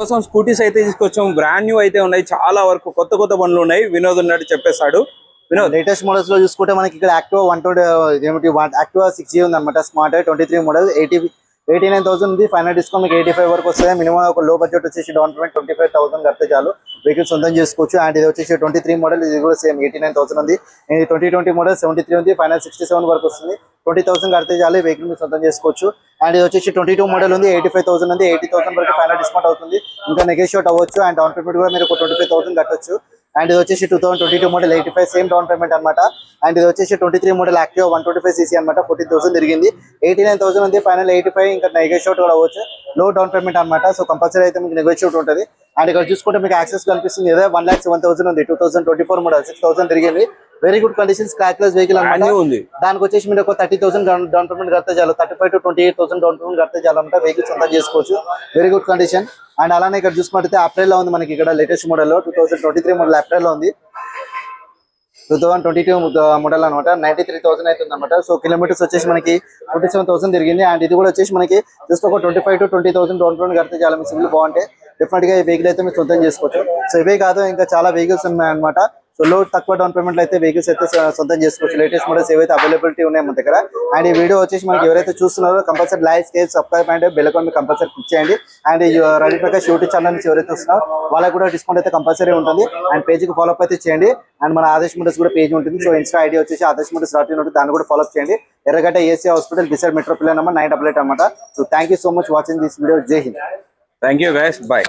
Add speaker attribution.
Speaker 1: కోసం స్కూటీస్ అయితే తీసుకొచ్చాం. బ్రాండ్ న్యూ అయితే ఉన్నాయి, చాలా వరకు కొత్త కొత్త బండ్లు ఉన్నాయి. వినోద్ ఉన్నట్టు చెప్పేస్తాడు. వినోద్,
Speaker 2: లేటెస్ట్ మోడల్స్ లో చూసుకుంటే మనకి ఇక్కడ యాక్టివా 120 యాక్టివా 6G ఉంది అనమాట. స్మార్ట్ 23 మోడల్ 89,000 ఉంది. ఫైనల్ డిస్కౌంట్ మీకు 85 వరకు వస్తుంది. మినిమం ఒక లో బడ్జెట్ వచ్చేసి డౌన్ పేమెంట్ 25,000 కడితే చాలు వెహికల్ సొంతం చేసుకోవచ్చు. అండ్ ఇది వచ్చేసి 23 మోడల్, ఇది కూడా సేమ్ 89,000 ఉంది. 2020 మోడల్ 73 ఉంది. ఫైనల్ 67 వరకు వస్తుంది. 20,000 కడితే చాలు వెహికల్ మీరు సొంతం చేసుకోవచ్చు. అండ్ ఇది వచ్చేసి 22 మోడల్ ఉంది. 85,000 ఉంది. 80,000 వరకు ఫైనల్ డిస్కౌంట్ అవుతుంది. ఇంకా నెగోషియేట్ అవ్వచ్చు. అండ్ డౌన్ పేమెంట్ కూడా మీరు ఒక 25,000 కట్టొచ్చు. అండ్ ఇది వచ్చేసి 2022 మోడల్ 85 సేమ్ డౌన్ పేమెంట్ అనమాట. అండ్ ఇది వచ్చేసి 23 మోడల్ యాక్టివ్ 125cc అనమాట. 14,000 తిరిగింది. 89,000 ఉంది. ఫైనల్ 85 ఇంకా నెగోషియేట్ కూడా అవ్వచ్చు. లో డౌన్ పేమెంట్ అనమాట. సో కంపల్సరీ అయితే మీకు నెగోషియేట్ ఉంటుంది. అండ్ ఇక్కడ చూసుకుంటే మీకు యాక్సెస్ కనిపిస్తుంది ఏదో 1,07,000 ఉంది. 2024 మోడల్ 6,000 తిరిగింది. Very good condition, scratchless vehicle అనమాట. దానికి వచ్చేసి మీరు ఒక 30,000 డౌన్ పేమెంట్ కడితే చాలు. 35 to 28,000 డౌన్ పేమెంట్ కడితే చాలు అనమాట. వెహికల్ సొంతం చేసుకోవచ్చు. Very good condition. అండ్ అలానే ఇక్కడ చూసుకుంటే అప్రైల్ లో ఉంది మనకి ఇక్కడ లేటెస్ట్ మోడల్ 2023 మోడల్ అప్రైల్ లో ఉంది. 2022 మోడల్ అనమాట. 93,000 అవుతుంది అనమాట. సో కిలోమీటర్స్ వచ్చేసి మనకి 27,000 తిరిగింది. అండ్ ఇది కూడా వచ్చేసి మనకి జస్ట్ ఒక 25 to 20,000 డౌన్ పేమెంట్ కడితే చాలా మీ సివిల్ బాగుంటే డెఫినెట్ గా ఈ వెహికల్ అయితే మీరు సొంతం చేసుకోవచ్చు. సో ఇవే కాదు ఇంకా చాలా వెహికల్స్ ఉన్నాయి అనమాట. సో లో తక్కువ డౌన్ పేమెంట్ అయితే వెహికల్స్ అయితే సొంతం చేసుకోవచ్చు. లేటెస్ట్ మోడల్స్ ఏవైతే అవైలబిలిటీ ఉన్నాయి మన దగ్గర. అండ్ ఈ వీడియో వచ్చేసి మనకి ఎవరైతే చూస్తున్నారో compulsory like, share, subscribe and bell icon compulsory click చేయండి. And Ravi Prakash YouTube channel నుంచి ఎవరైతే వస్తున్నారో వాళ్ళకి కూడా డిస్కౌంట్ అయితే కంపల్సరీ ఉంటుంది. అండ్ పేజ్కి ఫాలో అప్ అయితే చేయండి. అండ్ మన ఆదేశ్ మోడల్స్ కూడా పేజ్ ఉంటుంది. సో ఇన్స్టా ఐడి వచ్చేసి ఆదేశ్ మోడల్స్ ఉంటుంది. దాన్ని కూడా ఫాలో అప్ చేయండి. Erragadda AC hospital beside metro pillar number 988 అనమాట. So thank you so much watching this video. Jai Hind.
Speaker 1: Thank you guys, bye.